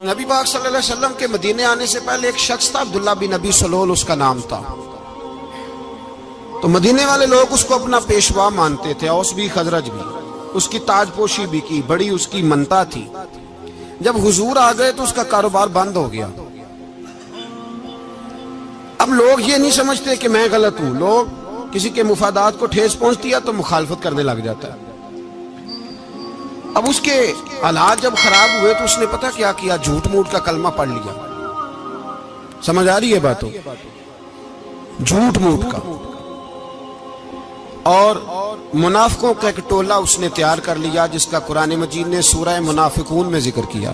نبی پاک صلی اللہ علیہ وسلم کے مدینے آنے سے پہلے ایک شخص تھا، عبداللہ بن ابی سلول اس کا نام تھا۔ تو مدینے والے لوگ اس کو اپنا پیشوا مانتے تھے، اوس بھی خزرج بھی، اس کی تاج پوشی بھی کی، بڑی اس کی منتا تھی۔ جب حضور آ گئے تو اس کا کاروبار بند ہو گیا۔ اب لوگ یہ نہیں سمجھتے کہ میں غلط ہوں، لوگ کسی کے مفادات کو ٹھیس پہنچتی ہے تو مخالفت کرنے لگ جاتا ہے۔ اب اس کے حالات جب خراب ہوئے تو اس نے پتہ کیا کیا، جھوٹ موٹ کا کلمہ پڑھ لیا۔ سمجھ آ رہی ہے باتوں؟ جھوٹ موٹ کا، اور منافقوں کا ایک ٹولہ اس نے تیار کر لیا جس کا قرآن مجید نے سورہ منافقون میں ذکر کیا۔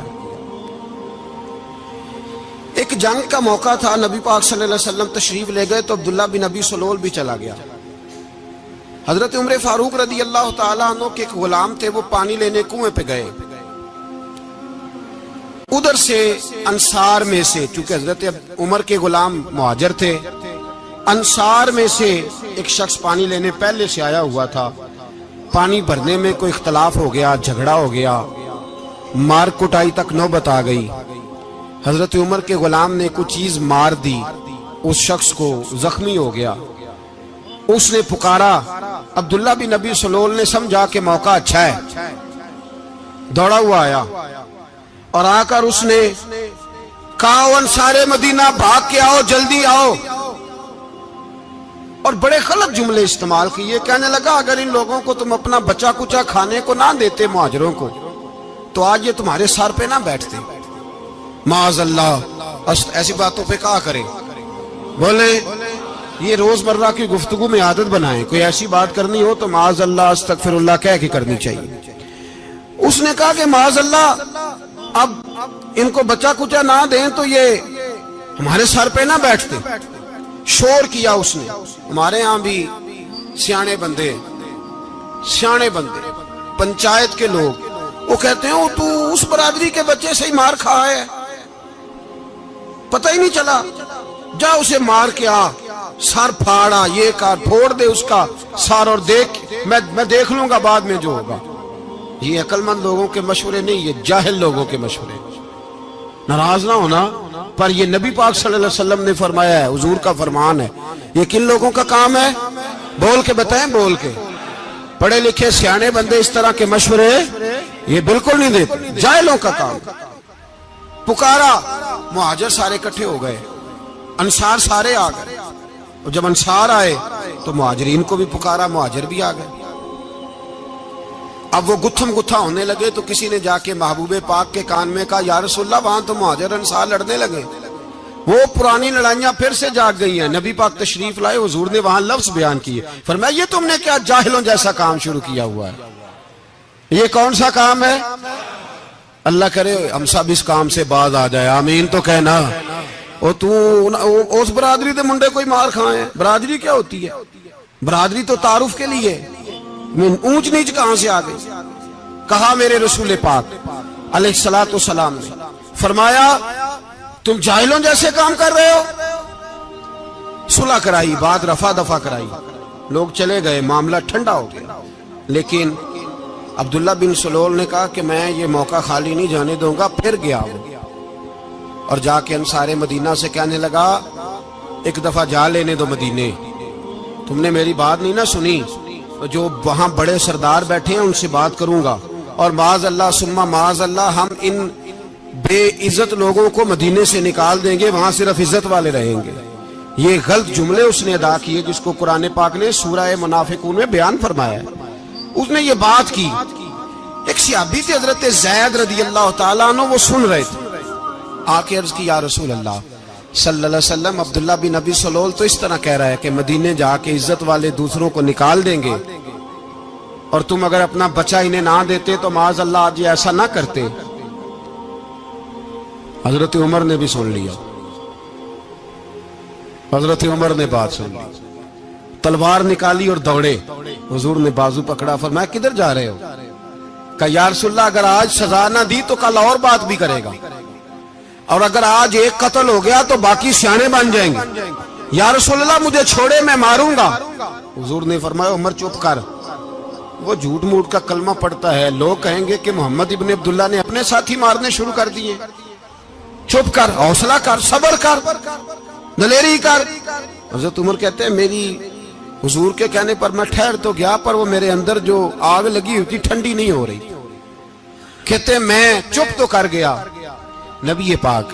ایک جنگ کا موقع تھا، نبی پاک صلی اللہ علیہ وسلم تشریف لے گئے تو عبداللہ بن ابی سلول بھی چلا گیا۔ حضرت عمر فاروق رضی اللہ تعالیٰ عنہ کے ایک غلام تھے، وہ پانی لینے کنویں پہ گئے۔ ادھر سے انصار میں سے، چونکہ حضرت عمر کے غلام مہاجر تھے، انصار میں سے ایک شخص پانی لینے پہلے سے آیا ہوا تھا۔ پانی بھرنے میں کوئی اختلاف ہو گیا، جھگڑا ہو گیا، مار کٹائی تک نوبت آ گئی۔ حضرت عمر کے غلام نے کچھ چیز مار دی، اس شخص کو زخمی ہو گیا۔ اس نے پکارا، عبداللہ بن ابی سلول نے سمجھا کہ موقع اچھا ہے، دوڑا ہوا آیا اور آ کر اس نے کہا، انصار مدینہ بھاگ کے آؤ، جلدی آؤ، اور بڑے غلط جملے استعمال کیے۔ کہنے لگا اگر ان لوگوں کو تم اپنا بچا کچا کھانے کو نہ دیتے مہاجروں کو تو آج یہ تمہارے سر پہ نہ بیٹھتے۔ معاذ اللہ، ایسی باتوں پہ کہا کرے، بولے یہ روزمرہ کی گفتگو میں عادت بنائیں، کوئی ایسی بات کرنی ہو تو معاذ اللہ استغفر اللہ کہہ کے کرنی چاہیے۔ اس نے کہا کہ معاذ اللہ اب ان کو بچا کچا نہ دیں تو یہ ہمارے سر پہ نہ بیٹھتے۔ شور کیا اس نے۔ ہمارے ہاں بھی سیانے بندے پنچایت کے لوگ وہ کہتے ہیں تو اس برادری کے بچے سے ہی مار کھا ہے، پتہ ہی نہیں چلا، جا اسے مار کے آ، سر پھاڑا، یہ کار پھوڑ دے اس کا سر، اور دیکھ میں دیکھ لوں گا بعد میں جو ہوگا۔ یہ عقل مند لوگوں کے مشورے نہیں، یہ جاہل لوگوں کے مشورے۔ ناراض نہ ہونا، پر یہ نبی پاک صلی اللہ علیہ وسلم نے فرمایا ہے، حضور کا فرمان ہے۔ یہ کن لوگوں کا کام ہے؟ بول کے بتائیں، بول کے۔ پڑھے لکھے سیانے بندے اس طرح کے مشورے یہ بالکل نہیں دیتے، جاہلوں کا کام۔ پکارا، مہاجر سارے اکٹھے ہو گئے، انصار سارے آ گئے، اور جب انصار آئے تو مہاجرین کو بھی پکارا، مہاجر بھی آ گئے۔ اب وہ گتھم گتھا ہونے لگے تو کسی نے جا کے محبوب پاک کے کان میں کہا، یا رسول اللہ وہاں تو مہاجر انصار لڑنے لگے۔ وہ پرانی لڑائیاں پھر سے جاگ گئی ہیں۔ نبی پاک تشریف لائے، حضور نے وہاں لفظ بیان کیے، فرمایا یہ تم نے کیا جاہلوں جیسا کام شروع کیا ہوا ہے؟ یہ کون سا کام ہے؟ اللہ کرے ہم سب اس کام سے باز آ جائے، آمین تو کہنا۔ اور تو اس برادری دے منڈے کوئی مار کھائے؟ برادری کیا ہوتی ہے؟ برادری تو تعارف کے لیے، اونچ نیچ کہاں سے آ گئی؟ کہا میرے رسول پاک علیہ الصلوۃ والسلام نے فرمایا تم جاہلوں جیسے کام کر رہے ہو۔ صلح کرائی، بات رفع دفع کرائی، لوگ چلے گئے، معاملہ ٹھنڈا ہو گیا۔ لیکن عبداللہ بن سلول نے کہا کہ میں یہ موقع خالی نہیں جانے دوں گا۔ پھر گیا وہ اور جا کے انصار مدینہ سے کہنے لگا، ایک دفعہ جا لینے دو مدینے، تم نے میری بات نہیں نہ سنی تو جو وہاں بڑے سردار بیٹھے ہیں ان سے بات کروں گا، اور معاذ اللہ ثم معاذ اللہ ہم ان بے عزت لوگوں کو مدینے سے نکال دیں گے، وہاں صرف عزت والے رہیں گے۔ یہ غلط جملے اس نے ادا کیے جس کو قرآن پاک نے سورہ منافقون میں بیان فرمایا ہے۔ اس نے یہ بات کی۔ ایک صحابی تھے حضرت زید رضی اللہ تعالیٰ عنہ، وہ سن رہے تھے، آ کے عرض کی، یا رسول اللہ صلی اللہ علیہ وسلم عبداللہ بن ابی سلول تو اس طرح کہہ رہا ہے کہ مدینے جا کے عزت والے دوسروں کو نکال دیں گے، اور تم اگر اپنا بچہ انہیں نہ دیتے تو معاذ اللہ آج یہ ایسا نہ کرتے۔ حضرت عمر نے بھی سن لیا، حضرت عمر نے بات سن لی، تلوار نکالی اور دوڑے۔ حضور نے بازو پکڑا، فرمایا کدھر جا رہے ہو؟ کہا یا رسول اللہ اگر آج سزا نہ دی تو کل اور بات بھی کرے گا، اور اگر آج ایک قتل ہو گیا تو باقی سیانے بن جائیں گے۔ یا رسول اللہ مجھے چھوڑے، میں ماروں گا۔ حضور نے فرمایا عمر چپ کر، وہ جھوٹ موٹ کا کلمہ پڑھتا ہے، لوگ کہیں گے کہ محمد ابن عبداللہ نے اپنے ساتھی مارنے شروع کر دیے۔ چپ کر، حوصلہ کر، صبر کر، دلیری کر۔ حضرت عمر کہتے ہیں میری حضور کے کہنے پر میں ٹھہر تو گیا، پر وہ میرے اندر جو آگ لگی ہوئی تھی ٹھنڈی نہیں ہو رہی۔ کہتے ہیں میں چپ تو کر گیا۔ نبی پاک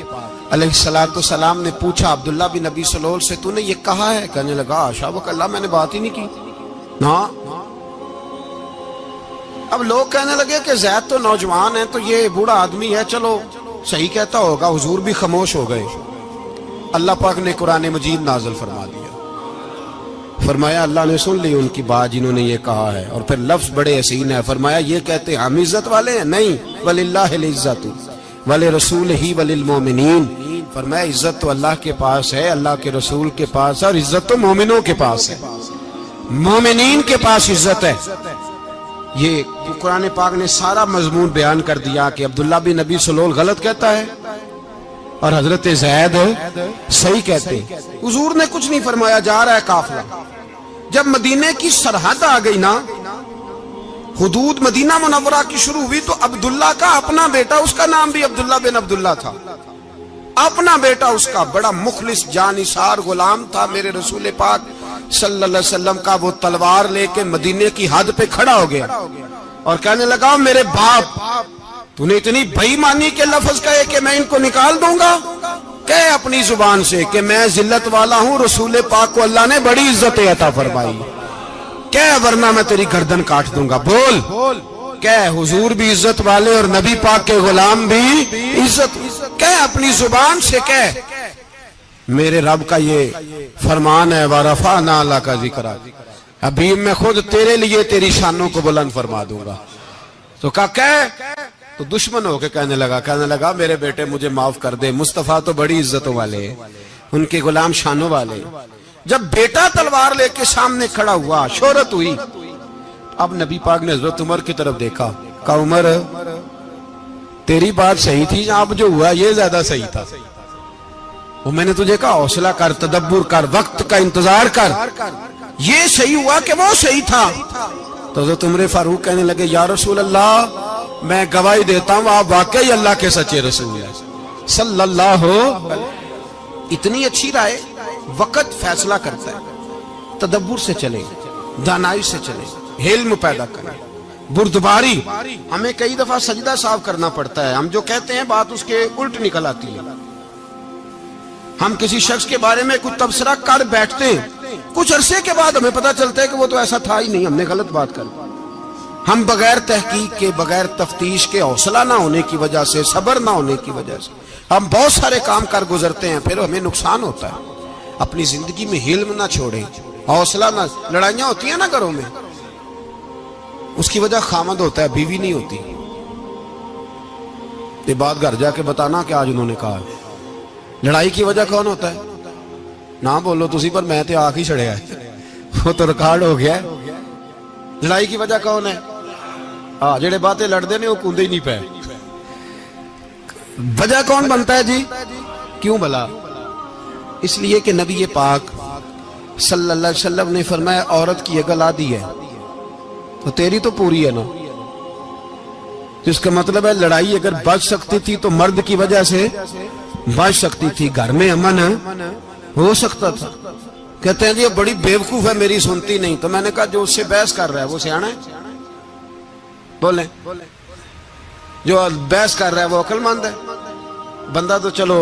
علیہ السلام نے پوچھا عبداللہ بن نبی سلول سے، تو نے یہ کہا ہے؟ کہنے لگا حاشا وکلا، میں نے بات ہی نہیں کی نا۔ اب لوگ کہنے لگے کہ زید تو نوجوان ہے، تو یہ بوڑھا آدمی ہے، چلو صحیح کہتا ہوگا۔ حضور بھی خاموش ہو گئے۔ اللہ پاک نے قرآن مجید نازل فرما دیا، فرمایا اللہ نے سن لی ان کی بات جنہوں نے یہ کہا ہے، اور پھر لفظ بڑے حسین ہے، فرمایا یہ کہتے ہم عزت والے ہیں؟ نہیں، وَلِلَّهِ الْعِزَّةُ وَلِرَسُولِهِ وَلِلْمُؤْمِنِينَ، فرمایا عزت تو اللہ کے پاس ہے، اللہ کے رسول کے پاس ہے، اور عزت تو مومنوں کے پاس ہے، مومنین کے پاس عزت ہے۔ یہ قرآن پاک نے سارا مضمون بیان کر دیا کہ عبداللہ بن نبی سلول غلط کہتا ہے اور حضرت زید صحیح کہتے ہیں۔ حضور نے کچھ نہیں فرمایا، جا رہا ہے قافلہ۔ جب مدینے کی سرحد آ گئی نا، حدود مدینہ منورہ کی شروع ہوئی، تو عبداللہ کا اپنا بیٹا، اس کا نام بھی عبداللہ بن عبداللہ تھا، اپنا بیٹا اس کا بڑا مخلص جانثار غلام تھا میرے رسول پاک صلی اللہ علیہ وسلم کا۔ وہ تلوار لے کے مدینے کی حد پہ کھڑا ہو گیا اور کہنے لگا میرے باپ، تو نے اتنی بے ایمانی کے لفظ کہے کہ میں ان کو نکال دوں گا؟ کہے اپنی زبان سے کہ میں ذلت والا ہوں، رسول پاک کو اللہ نے بڑی عزت عطا فرمائی، کہے ورنہ میں تیری گردن کاٹ دوں گا۔ بول، کہے حضور بھی عزت والے اور نبی پاک کے غلام بھی عزت، کہے اپنی زبان سے، کہے میرے رب کا یہ فرمان ہے وَرَفَعْنَا لَكَ ذِكْرَكَ، ابھی میں خود تیرے لیے تیری شانوں کو بلند فرما دوں گا۔ تو کہا کہے، تو دشمن ہو کے کہنے لگا میرے بیٹے مجھے معاف کر دے، مصطفیٰ تو بڑی عزتوں والے، ان کے غلام شانوں والے۔ جب بیٹا تلوار لے کے سامنے کھڑا ہوا، شہرت ہوئی، اب نبی پاک نے حضرت عمر کی طرف دیکھا، کہا عمر تیری بات صحیح تھی، اب جو ہوا یہ زیادہ صحیح تھا، وہ میں نے تجھے کہا حوصلہ کر، تدبر کر، وقت کا انتظار کر، یہ صحیح ہوا کہ وہ صحیح تھا۔ تو حضرت عمر فاروق کہنے لگے یا رسول اللہ، میں گواہی دیتا ہوں آپ واقعی اللہ کے سچے رسول ہیں صلی اللہ علیہ۔ اتنی اچھی رائے، وقت فیصلہ کرتا ہے، تدبر سے چلے، دانائی سے چلے، علم پیدا کریں، بردباری۔ ہمیں کئی دفعہ سجدہ صاف کرنا پڑتا ہے، ہم جو کہتے ہیں بات اس کے الٹ نکل آتی ہے۔ ہم کسی شخص کے بارے میں کچھ تبصرہ کر بیٹھتے ہیں، کچھ عرصے کے بعد ہمیں پتہ چلتا ہے کہ وہ تو ایسا تھا ہی نہیں، ہم نے غلط بات کر دی۔ ہم بغیر تحقیق کے، بغیر تفتیش کے، حوصلہ نہ ہونے کی وجہ سے، صبر نہ ہونے کی وجہ سے ہم بہت سارے کام کر گزرتے ہیں، پھر ہمیں نقصان ہوتا ہے۔ اپنی زندگی میں علم نہ چھوڑیں، حوصلہ نہ، لڑائیاں ہوتی ہیں نا گھروں میں، اس کی وجہ خامد ہوتا ہے، بیوی نہیں ہوتی۔ یہ بات گھر جا کے بتانا کہ آج انہوں نے کہا ہے۔ لڑائی کی وجہ کون ہوتا ہے؟ نہ بولو تسی، پر میں تے آنکھ ہی چھڑیا ہے، وہ تو ریکارڈ ہو گیا ہے۔ لڑائی کی وجہ کون ہے؟ جڑے باتیں لڑتے ہیں وہ کوندے ہی نہیں پے۔ وجہ کون بنتا ہے جی؟ کیوں بلا؟ اس لیے کہ نبی پاک صلی اللہ علیہ وسلم نے فرمایا عورت کی اگل آدھی ہے تو تیری تو پوری ہے نا، جس کا مطلب ہے لڑائی اگر بچ سکتی تھی تو مرد کی وجہ سے بچ سکتی تھی، گھر میں امن ہو سکتا تھا۔ کہتے ہیں جی یہ بڑی بیوقوف ہے، میری سنتی نہیں۔ تو میں نے کہا جو اس سے بحث کر رہا ہے وہ سیانا ہے؟ بولیں، جو بحث کر رہا ہے وہ عقل مند ہے؟ بندہ تو چلو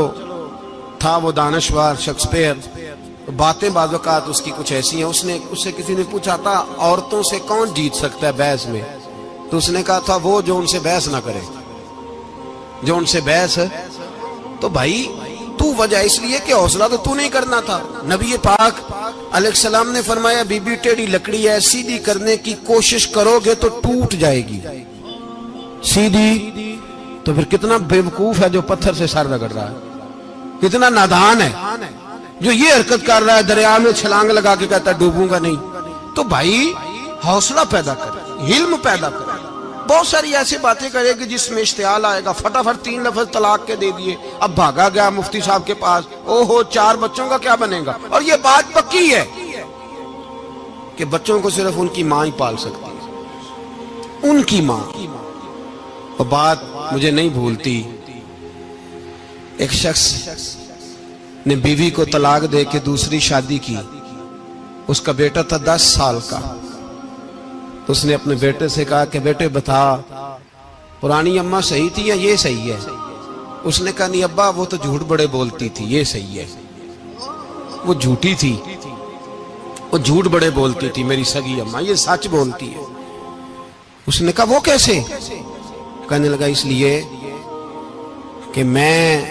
تھا وہ دانشور، شیکسپیئر، باتیں بعض اوقات اس کی کچھ ایسی ہیں۔ اس سے کسی نے پوچھا تھا عورتوں سے کون جیت سکتا ہے بحث میں، تو اس نے کہا تھا وہ جو ان سے بحث نہ کرے، جو ان سے بحث۔ تو بھائی تو وجہ اس لیے کہ حوصلہ تو نہیں کرنا تھا۔ نبی پاک علیہ السلام نے فرمایا بی بی ٹیڑھی لکڑی ہے، سیدھی کرنے کی کوشش کرو گے تو ٹوٹ جائے گی، سیدھی۔ تو پھر کتنا بیوقوف ہے جو پتھر سے سر رگڑ رہا ہے، کتنا نادان ہے جو یہ حرکت کر رہا ہے، دریا میں چھلانگ لگا کے کہتا ہے ڈوبوں گا نہیں۔ تو بھائی حوصلہ پیدا کرے، علم پیدا کرے۔ بہت ساری ایسی باتیں کرے کہ جس میں اشتعال آئے گا، فٹافٹ 3 لفظ طلاق کے دے دیے، اب بھاگا گیا مفتی صاحب کے پاس، او ہو 4 بچوں کا کیا بنے گا؟ اور یہ بات پکی ہے کہ بچوں کو صرف ان کی ماں ہی پال سکتی ہے، ان کی ماں۔ اور بات مجھے نہیں بھولتی، ایک شخص نے بیوی کو طلاق دے کے دوسری شادی کی. اس کا بیٹا تھا 10 سال کا. اس نے اپنے بیٹے سے کہا کہ بیٹے بتا پرانی اماں صحیح تھی یا یہ صحیح ہے؟ اس نے کہا نہیں ابا وہ تو جھوٹ بڑے بولتی تھی، یہ صحیح ہے. وہ جھوٹی تھی، وہ جھوٹ بڑے بولتی تھی میری سگی اماں، یہ سچ بولتی ہے. اس نے کہا وہ کیسے؟ کہنے لگا اس لیے کہ میں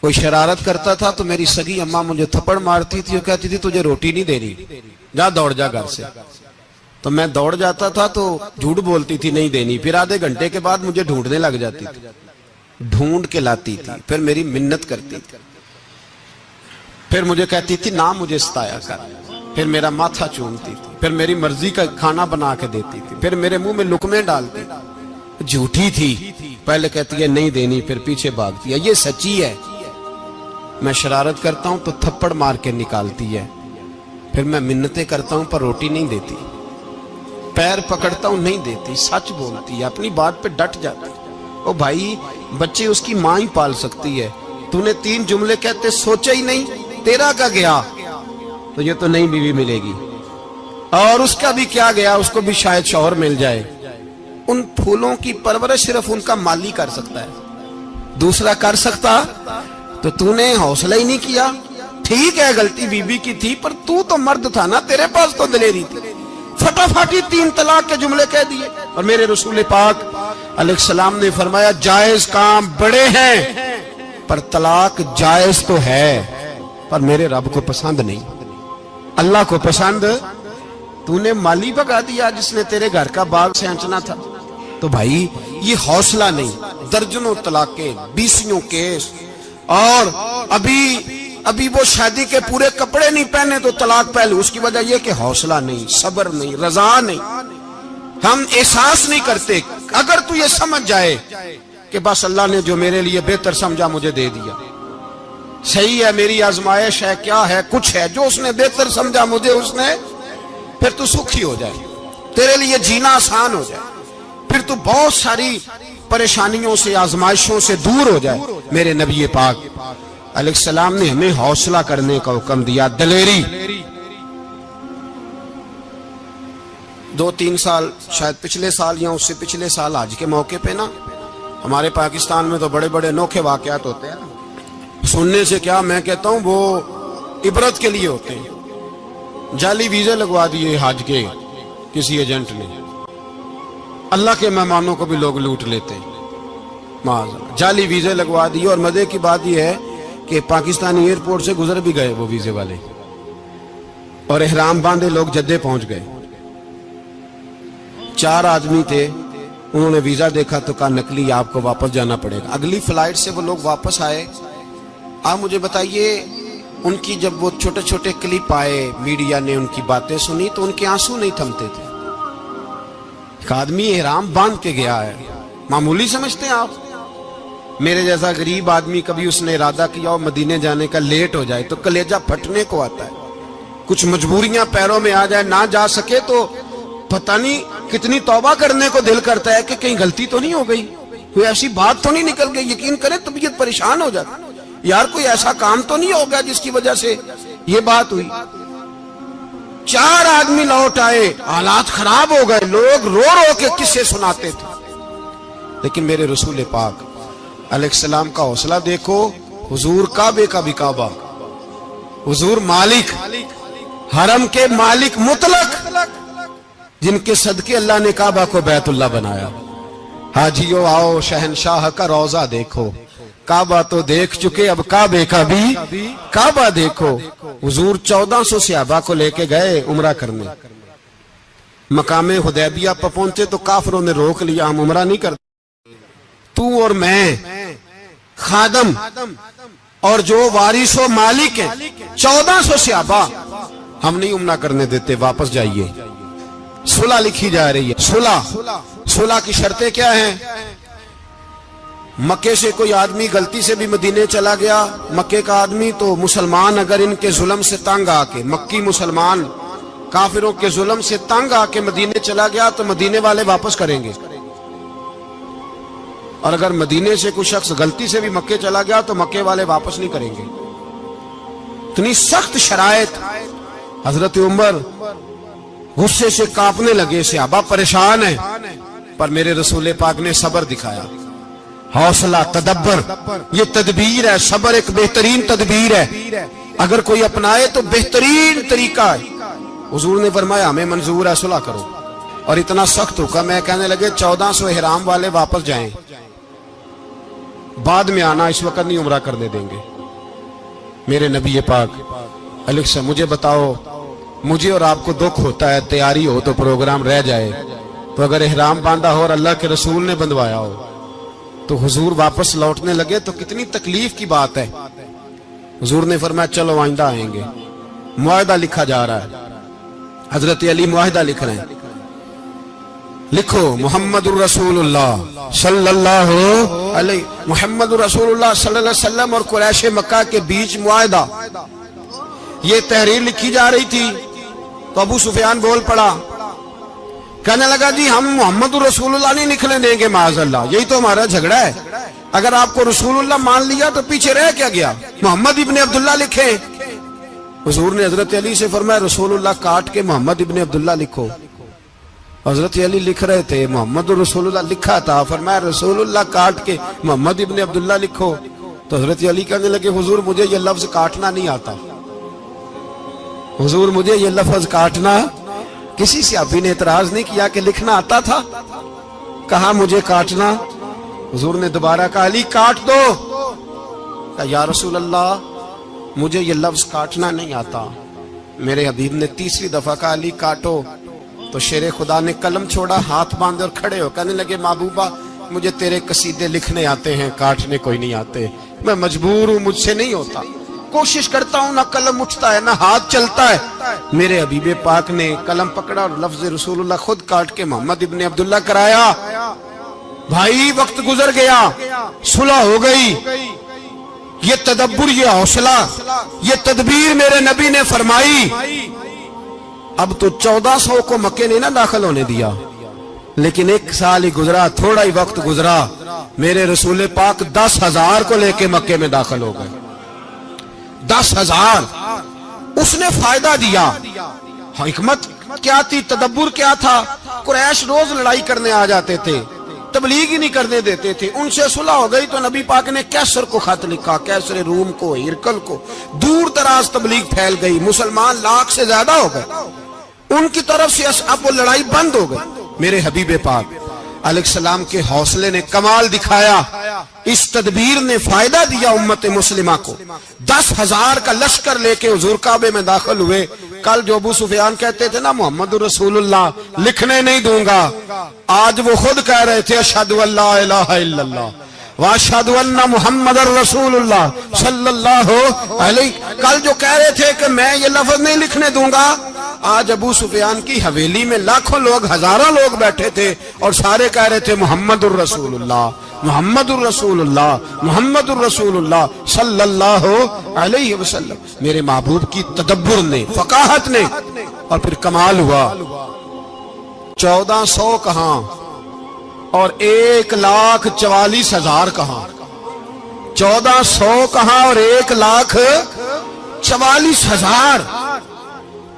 کوئی شرارت کرتا تھا تو میری سگی اماں مجھے تھپڑ مارتی تھی اور کہتی تھی تجھے روٹی نہیں دے رہی، جا دوڑ جا گھر سے. تو میں دوڑ جاتا تھا تو جھوٹ بولتی تھی نہیں دینی، پھر آدھے گھنٹے کے بعد مجھے ڈھونڈنے لگ جاتی تھی، ڈھونڈ کے لاتی تھی، پھر میری منت کرتی تھی، پھر مجھے کہتی تھی نہ مجھے ستایا کر، پھر میرا ماتھا چومتی تھی، پھر میری مرضی کا کھانا بنا کے دیتی تھی، پھر میرے منہ میں لقمے ڈالتی. جھوٹی تھی، پہلے کہتی ہے نہیں دینی، پھر پیچھے بھاگتی ہے. یہ سچی ہے، میں شرارت کرتا ہوں تو تھپڑ مار کے نکالتی ہے، پھر میں منتیں کرتا ہوں پر روٹی نہیں دیتی، پیر پکڑتا ہوں نہیں دیتی. سچ بولتی ہے، اپنی بات پہ ڈٹ جاتی. او بھائی بچے اس کی ماں ہی پال سکتی ہے، تو نے 3 جملے کہتے سوچا ہی نہیں، تیرا کا گیا تو یہ تو نئی بیوی ملے گی، اور اس کا بھی کیا گیا، اس کو بھی شاید شوہر مل جائے. ان پھولوں کی پرورش صرف ان کا مالی کر سکتا ہے، دوسرا کر سکتا تو نے حوصلہ ہی نہیں کیا. ٹھیک ہے غلطی بی بی کی تھی پر تو مرد تھا نا، تیرے پاس تو دلیری تھی. فٹافٹی 3 طلاق کے جملے کہہ دیے. اور میرے رسول پاک علیہ السلام نے فرمایا جائز کام بڑے ہیں پر طلاق جائز تو ہے پر میرے رب کو پسند نہیں، اللہ کو پسند. تو نے مالی بگا دیا جس نے تیرے گھر کا باغ سینچنا تھا. تو بھائی یہ حوصلہ نہیں. درجنوں طلاقیں، 20 کیس، اور ابھی وہ شادی کے پورے کپڑے نہیں پہنے تو طلاق پہلے. اس کی وجہ یہ کہ حوصلہ نہیں، صبر نہیں، رضا نہیں. ہم احساس نہیں کرتے. اگر تو یہ سمجھ جائے کہ بس اللہ نے جو میرے لیے بہتر سمجھا مجھے دے دیا، صحیح ہے میری آزمائش ہے، کیا ہے کچھ ہے جو اس نے بہتر سمجھا مجھے اس نے، پھر تو سکھی ہو جائے، تیرے لیے جینا آسان ہو جائے، پھر تو بہت ساری پریشانیوں سے آزمائشوں سے دور ہو جائے. میرے نبی پاک علیہ السلام نے ہمیں حوصلہ کرنے کا حکم دیا، دلیری. 2-3 سال شاید پچھلے سال یا اس سے پچھلے سال حج کے موقع پہ نا ہمارے پاکستان میں تو بڑے بڑے انوکھے واقعات ہوتے ہیں. سننے سے کیا میں کہتا ہوں وہ عبرت کے لیے ہوتے ہیں. جعلی ویزے لگوا دیے حج کے کسی ایجنٹ نے، اللہ کے مہمانوں کو بھی لوگ لوٹ لیتے ہیں. جعلی ویزے لگوا دیے. اور مزے کی بات یہ ہے کہ پاکستانی ایئرپورٹ سے گزر بھی گئے وہ ویزے والے، اور احرام باندھے لوگ جدے پہنچ گئے. 4 آدمی تھے، انہوں نے ویزا دیکھا تو کہا نکلی، آپ کو واپس جانا پڑے گا. اگلی فلائٹ سے وہ لوگ واپس آئے. آپ مجھے بتائیے ان کی جب وہ چھوٹے چھوٹے کلپ آئے، میڈیا نے ان کی باتیں سنی تو ان کے آنسو نہیں تھمتے تھے. ایک آدمی احرام باندھ کے گیا ہے، معمولی سمجھتے ہیں آپ؟ میرے جیسا غریب آدمی کبھی اس نے ارادہ کیا ہو مدینے جانے کا، لیٹ ہو جائے تو کلیجہ پھٹنے کو آتا ہے. کچھ مجبوریاں پیروں میں آ جائے، نہ جا سکے تو پتہ نہیں کتنی توبہ کرنے کو دل کرتا ہے کہ کہیں غلطی تو نہیں ہو گئی، کوئی ایسی بات تو نہیں نکل گئی. یقین کریں طبیعت پریشان ہو جاتی، یار کوئی ایسا کام تو نہیں ہوگا جس کی وجہ سے یہ بات ہوئی. 4 آدمی لوٹ آئے، حالات خراب ہو گئے، لوگ رو رو کے قصے سناتے تھے. لیکن میرے رسول پاک علیہ السلام کا حوصلہ دیکھو. حضور کعبے کا بھی کعبہ، حضور مالک، حرم کے مالک مطلق، جن کے صدقے اللہ نے کعبہ کو بیت اللہ بنایا. حاجیو آؤ شہنشاہ کا روضہ دیکھو، کعبہ تو دیکھ چکے اب کعبے کا بھی کعبہ دیکھو. حضور 1400 صحابہ کو لے کے گئے عمرہ کرنے. مقام حدیبیہ پر پہنچے تو کافروں نے روک لیا، ہم عمرہ نہیں کرتے. تو اور میں خادم اور جو وارث و مالک ہیں 1400 صحابہ، ہم نہیں عمرہ کرنے دیتے، واپس جائیے. صلح لکھی جا رہی ہے. صلح کی شرطیں کیا ہیں؟ مکے سے کوئی آدمی غلطی سے بھی مدینے چلا گیا، مکے کا آدمی، تو مسلمان اگر ان کے ظلم سے تنگ آ کے، مکی مسلمان کافروں کے ظلم سے تنگ آ کے مدینے چلا گیا تو مدینے والے واپس کریں گے. اور اگر مدینے سے کوئی شخص غلطی سے بھی مکے چلا گیا تو مکے والے واپس نہیں کریں گے. اتنی سخت شرائط. حضرت عمر غصے سے کانپنے لگے, صحابہ پریشان ہیں, پر میرے رسول پاک نے صبر دکھایا, حوصلہ, تدبر. یہ تدبیر ہے, صبر ایک بہترین تدبیر ہے, اگر کوئی اپنائے تو بہترین طریقہ ہے. حضور نے فرمایا ہمیں منظور ہے, صلح کرو. اور اتنا سخت حکم ہے, کہنے لگے 1400 احرام والے واپس جائیں, بعد میں آنا, اس وقت نہیں عمرہ کرنے دیں گے. میرے نبی پاک علیہ السلام, مجھے بتاؤ, مجھے اور آپ کو دکھ ہوتا ہے تیاری ہو تو پروگرام رہ جائے, تو اگر احرام باندھا ہو اور اللہ کے رسول نے بندھوایا ہو تو حضور واپس لوٹنے لگے تو کتنی تکلیف کی بات ہے. حضور نے فرمایا چلو آئندہ آئیں گے. معاہدہ لکھا جا رہا ہے, حضرت علی معاہدہ لکھ رہے ہیں, لکھو محمد الرسول اللہ صلی اللہ علیہ, محمد الرسول اللہ صلی اللہ علیہ وسلم اور قریش مکہ کے بیچ معاہدہ. یہ تحریر لکھی جا رہی تھی تو ابو سفیان بول پڑا, کہنے لگا جی ہم محمد الرسول اللہ نہیں نکلنے دیں گے معاذ اللہ, یہی تو ہمارا جھگڑا ہے. اگر آپ کو رسول اللہ مان لیا تو پیچھے رہ کیا گیا, محمد ابن عبداللہ لکھیں. حضور نے حضرت علی سے فرمایا رسول اللہ کاٹ کے محمد ابن عبداللہ لکھو. حضرت علی لکھ رہے تھے, محمد رسول اللہ لکھا تھا, فرمایا رسول اللہ کاٹ کے محمد ابن عبداللہ لکھو. تو حضرت علی کہنے لگے حضور مجھے یہ لفظ کاٹنا نہیں آتا, حضور مجھے یہ لفظ کاٹنا. کسی صحابی نے اعتراض نہیں کیا کہ لکھنا آتا تھا, کہا مجھے کاٹنا. حضور نے دوبارہ کہا علی کاٹ دو. کہا یا رسول اللہ مجھے یہ لفظ کاٹنا نہیں آتا. میرے حبیب نے تیسری دفعہ کہا علی کاٹو. تو شیر خدا نے قلم چھوڑا, ہاتھ باندھے اور کھڑے ہو کہنے لگے محبوبہ مجھے تیرے قصیدے لکھنے آتے ہیں, کاٹنے کوئی نہیں آتے. میں مجبور ہوں, مجھ سے نہیں ہوتا, کوشش کرتا ہوں, نہ قلم اٹھتا ہے نہ ہاتھ چلتا ہے. میرے حبیب پاک نے قلم پکڑا اور لفظ رسول اللہ خود کاٹ کے محمد ابن عبداللہ کرایا. بھائی وقت گزر گیا, صلح ہو گئی. یہ تدبر, یہ حوصلہ, یہ تدبیر میرے نبی نے فرمائی. اب تو 1400 کو مکے نے نہ داخل ہونے دیا, لیکن ایک سال ہی گزرا, تھوڑا ہی وقت گزرا, میرے رسول پاک 10,000 کو لے کے مکے میں داخل ہو گئے. 10,000. اس نے فائدہ دیا. حکمت کیا تھی, تدبر کیا تھا؟ قریش روز لڑائی کرنے آ جاتے تھے, تبلیغ ہی نہیں کرنے دیتے تھے. ان سے صلح ہو گئی تو نبی پاک نے کیسر کو خط لکھا, کیسر روم کو, ہرکل کو. دور دراز تبلیغ پھیل گئی, مسلمان 100,000 سے زیادہ ہو گئے. ان کی طرف سے اب وہ لڑائی بند ہو گئی. میرے حبیب پاک علیہ السلام کے حوصلے نے کمال دکھایا, اس تدبیر نے فائدہ دیا امت مسلمہ کو. 10,000 کا لشکر لے کے حضور کعبے میں داخل ہوئے. کل جو ابو سفیان کہتے تھے نا محمد رسول اللہ لکھنے نہیں دوں گا, آج وہ خود کہہ رہے تھے اشہد ان لا الہ الا اللہ واشہد ان محمد رسول اللہ صلی اللہ علیہ. کل جو کہہ رہے تھے کہ میں یہ لفظ نہیں لکھنے دوں گا, آج ابو سفیان کی حویلی میں لاکھوں لوگ, ہزاروں لوگ بیٹھے تھے اور سارے کہہ رہے تھے محمد الرسول اللہ, محمد الرسول اللہ, محمد الرسول اللہ صلی اللہ علیہ وسلم. میرے محبوب کی تدبر نے, فقاہت نے, اور پھر کمال ہوا. 1400 کہاں اور 1,44,000 کہاں, 1400 کہاں اور 1,44,000.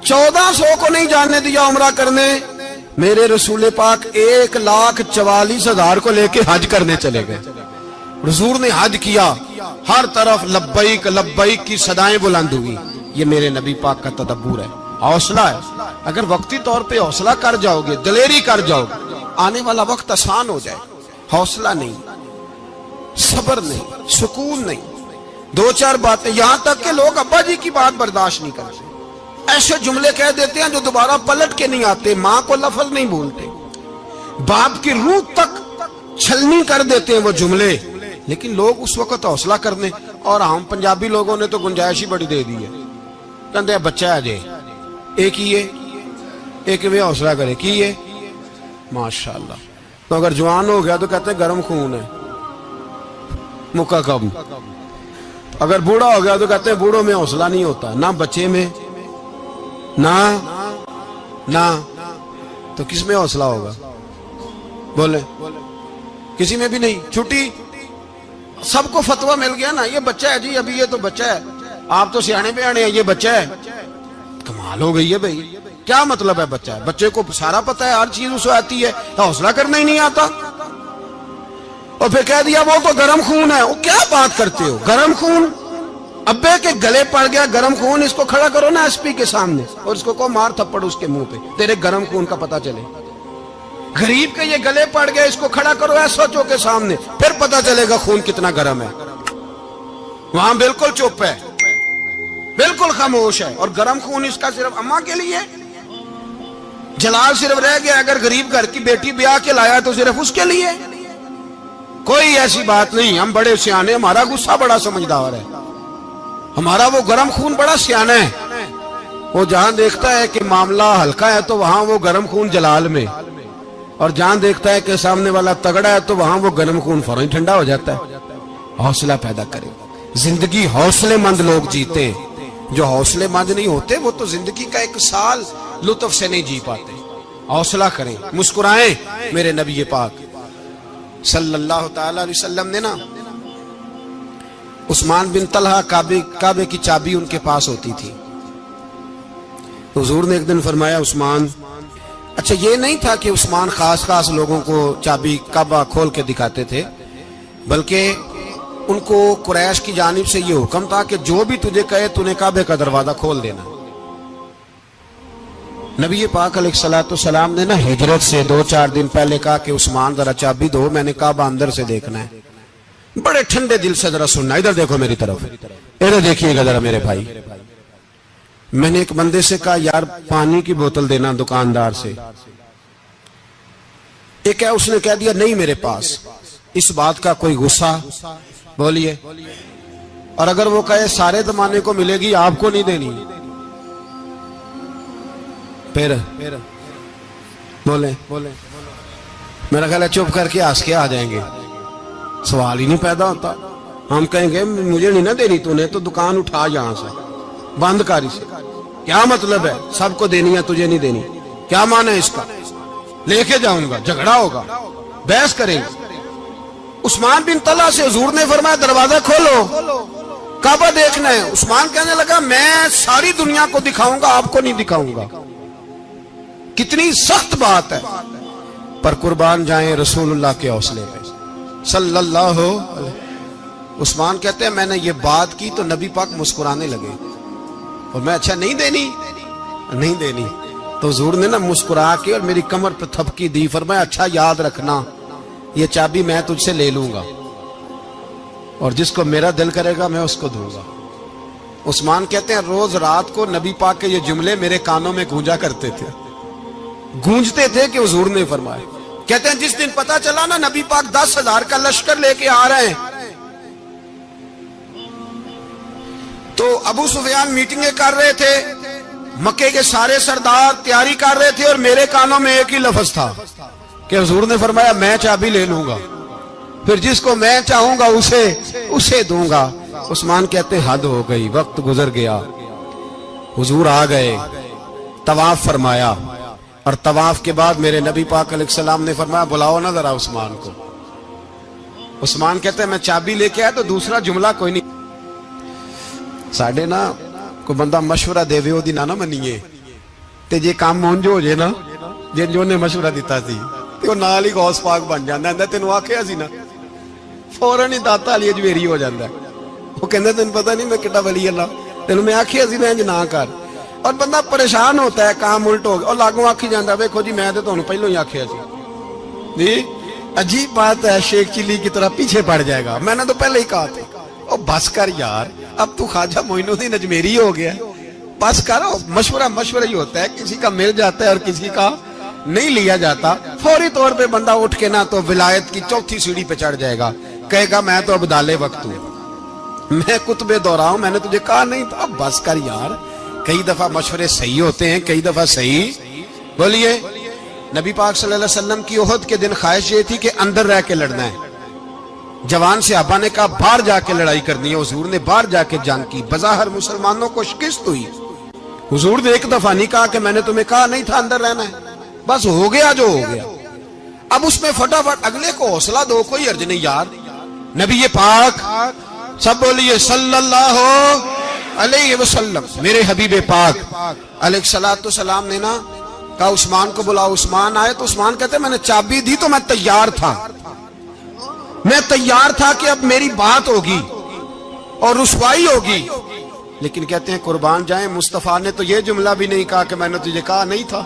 1400 کو نہیں جانے دیا عمرہ کرنے. میرے رسول پاک 1,44,000 کو لے کے حج کرنے چلے گئے. حضور نے حج کیا, ہر طرف لبیک لبیک کی صدائیں بلند ہوئی. یہ میرے نبی پاک کا تدبر ہے, حوصلہ ہے. اگر وقتی طور پہ حوصلہ کر جاؤ گے, دلیری کر جاؤ گے, آنے والا وقت آسان ہو جائے. حوصلہ نہیں, صبر نہیں, سکون نہیں, 2-4 باتیں, یہاں تک کہ لوگ ابا جی کی بات برداشت نہیں کرتے, ایسے جملے کہہ دیتے ہیں جو دوبارہ پلٹ کے نہیں آتے. ماں کو لفظ نہیں بولتے, باپ کی روح تک چھلنی کر دیتے ہیں وہ جملے. لیکن لوگ اس وقت حوصلہ کرنے, اور ہم پنجابی لوگوں نے تو گنجائش ہی بڑی دے دی ہے. کہتے ہیں بچہ ہے جے ایک ہی ہے, ایک میں حوصلہ کرے کی ہے ماشاءاللہ. تو اگر جوان ہو گیا تو کہتے ہیں گرم خون ہے, مکہ کم. اگر بوڑھا ہو گیا تو کہتے ہیں بوڑھوں میں حوصلہ نہیں ہوتا, نہ بچے میں نہ تو کس میں حوصلہ ہوگا؟ بولے کسی میں بھی نہیں. چھٹی سب کو فتویٰ مل گیا نا, یہ بچہ ہے جی, ابھی یہ تو بچہ ہے, آپ تو سیانے بیانے ہیں, یہ بچہ ہے. کمال ہو گئی ہے بھائی, کیا مطلب ہے بچہ ہے؟ بچے کو سارا پتہ ہے, ہر چیز اسے آتی ہے, حوصلہ کرنا ہی نہیں آتا. اور پھر کہہ دیا وہ تو گرم خون ہے. وہ کیا بات کرتے ہو, گرم خون؟ ابے کے گلے پڑ گیا گرم خون, اس کو کھڑا کرو نا ایس پی کے سامنے اور اس کو مار تھپڑ اس کے منہ پہ, تیرے گرم خون کا پتہ چلے. غریب کے یہ گلے پڑ گئے, اس کو کھڑا کرو ایس ایچ او کے سامنے, پھر پتہ چلے گا خون کتنا گرم ہے. وہاں بالکل چپ ہے, بالکل خاموش ہے. اور گرم خون اس کا صرف اماں کے لیے, جلال صرف رہ گیا اگر غریب گھر کی بیٹی بیاہ کے لایا تو صرف اس کے لیے. کوئی ایسی بات نہیں, ہم بڑے سیانے, ہمارا غصہ بڑا سمجھدار ہے, ہمارا وہ گرم خون بڑا سیانا ہے. وہ جہاں دیکھتا ہے کہ معاملہ ہلکا ہے تو وہاں وہ گرم خون جلال میں, اور جہاں دیکھتا ہے کہ سامنے والا تگڑا ہے تو وہاں وہ گرم خون فوراً ٹھنڈا ہو جاتا ہے. حوصلہ پیدا کرے. زندگی حوصلے مند لوگ جیتے ہیں, جو حوصلے مند نہیں ہوتے وہ تو زندگی کا ایک سال لطف سے نہیں جی پاتے. حوصلہ کریں, مسکرائیں. میرے نبی پاک صلی اللہ تعالی علیہ وسلم نے نا عثمان بن طلحہ, کعبے کی چابی ان کے پاس ہوتی تھی. حضور نے ایک دن فرمایا عثمان, اچھا یہ نہیں تھا کہ عثمان خاص لوگوں کو چابی کعبہ کھول کے دکھاتے تھے, بلکہ ان کو قریش کی جانب سے یہ حکم تھا کہ جو بھی تجھے کہے تو نے کعبے کا دروازہ کھول دینا. نبی پاک علیہ الصلوۃ والسلام نے نا ہجرت سے 2-4 دن پہلے کہا کہ عثمان ذرا چابی دو, میں نے کعبہ اندر سے دیکھنا ہے. بڑے ٹھنڈے دل سے ذرا سننا, ادھر دیکھو میری طرف, ادھر دیکھیے گا ذرا میرے بھائی. میں نے ایک بندے سے کہا یار پانی کی بوتل دینا دکاندار سے, ایک ہے اس نے کہہ دیا نہیں میرے پاس. اس بات کا کوئی غصہ بولیے, اور اگر وہ کہے سارے زمانے کو ملے گی آپ کو نہیں دینی, پھر بولیں میرا خیال ہے چپ کر کے ہنس کے آ جائیں گے, سوال ہی نہیں پیدا ہوتا. ہم کہیں گے مجھے نہیں نہ دینی, تو نے تو دکان اٹھا یہاں سے بند کاری سے. کیا مطلب ہے سب کو دینی ہے تجھے نہیں دینی, کیا معنی ہے اس کا؟ لے کے جاؤں گا, جھگڑا ہوگا, بحث کریں گے. عثمان بن طلحہ سے حضور نے فرمایا دروازہ کھولو, کعبہ دیکھنا ہے. عثمان کہنے لگا میں ساری دنیا کو دکھاؤں گا, آپ کو نہیں دکھاؤں گا. کتنی سخت بات ہے, پر قربان جائیں رسول اللہ کے حوصلے پہ صلی اللہ علیہ. عثمان کہتے ہیں میں نے یہ بات کی تو نبی پاک مسکرانے لگے, اور میں اچھا نہیں دینی, تو حضور نے نا مسکرا کے اور میری کمر پہ تھپکی دی, فرمایا اچھا یاد رکھنا یہ چابی میں تجھ سے لے لوں گا, اور جس کو میرا دل کرے گا میں اس کو دوں گا. عثمان کہتے ہیں روز رات کو نبی پاک کے یہ جملے میرے کانوں میں گونجتے تھے کہ حضور نے فرمایا. کہتے ہیں جس دن پتا چلا نا نبی پاک 10,000 کا لشکر لے کے آ رہے ہیں, تو ابو سفیان میٹنگیں کر رہے تھے, مکے کے سارے سردار تیاری کر رہے تھے, اور میرے کانوں میں ایک ہی لفظ تھا کہ حضور نے فرمایا میں چابی لے لوں گا, پھر جس کو میں چاہوں گا اسے دوں گا. عثمان کہتے حد ہو گئی, وقت گزر گیا, حضور آ گئے, طواف فرمایا, اور طواف کے بعد میرے نبی پاک علیہ السلام نے فرمایا بلاؤ نا ذرا عثمان کو. عثمان کہتے ہیں میں چابی لے کے آیا تو دوسرا جملہ کوئی نہیں. ساڑھے نا کوئی بندہ مشورہ دے وے دی نہ منیے تے جے کام مونجو ہو جے نا, جن جو نے مشورہ دیتا سی تے وہ نال ہی غوث پاک بن جاندا ہے. تینوں آکھیا سی نا فوراً ہی داتا علی اجمیری ہو جاندا ہے. وہ کہندا تینوں پتہ نہیں میں کڈا ولی اللہ, تینوں میں آکھیا سی میں انج نہ کر, اور بندہ پریشان ہوتا ہے کام الٹ ہو گیا, اور لاگوں آکھی جاندا ویکھو جی میں تے تانوں پہلو ہی آکھیا سی. جی عجیب بات ہے, شیخ چلی کی طرح پیچھے پڑ جائے گا, میں نے تو پہلے ہی کہا تھا. او بس کر یار, اب تو خواجہ معین الدین اجمیری ہو گیا, بس کر. مشورہ ہی ہوتا ہے, کسی کا مل جاتا ہے اور کسی کا نہیں لیا جاتا. فوری طور پہ بندہ اٹھ کے نا تو ولایت کی 4تھی سیڑھی پہ چڑھ جائے گا, کہے گا میں تو ابدال وقت ہوں, میں قطب دورہ ہوں, میں نے تجھے کہا نہیں تھا. بس کر یار, کئی دفعہ مشورے صحیح ہوتے ہیں, کئی دفعہ صحیح. بولیے نبی پاک صلی اللہ علیہ وسلم کی احد کے دن خواہش یہ تھی کہ اندر رہ کے لڑنا ہے. جوان صحابہ نے کہا باہر جا کے لڑائی کرنی ہے, حضور نے باہر جا کے جنگ کی. بظاہر مسلمانوں کو شکست ہوئی, حضور نے ایک دفعہ نہیں کہا کہ میں نے تمہیں کہا نہیں تھا اندر رہنا ہے, بس ہو گیا جو ہو گیا. اب اس میں فٹافٹ اگلے کو حوصلہ دو، کوئی عرض نہیں یار. نبی پاک سب بولیے صلی اللہ علیہ وسلم، میرے حبیب پاک علیہ الصلوۃ والسلام نے نا کہا عثمان کو بلاؤ. عثمان آئے تو عثمان کہتے میں نے چابی دی تو میں تیار تھا، میں تیار تھا کہ اب میری بات ہوگی اور رسوائی ہوگی. لیکن کہتے ہیں قربان جائیں مصطفیٰ نے تو یہ جملہ بھی نہیں کہا کہ میں نے تجھے کہا نہیں تھا،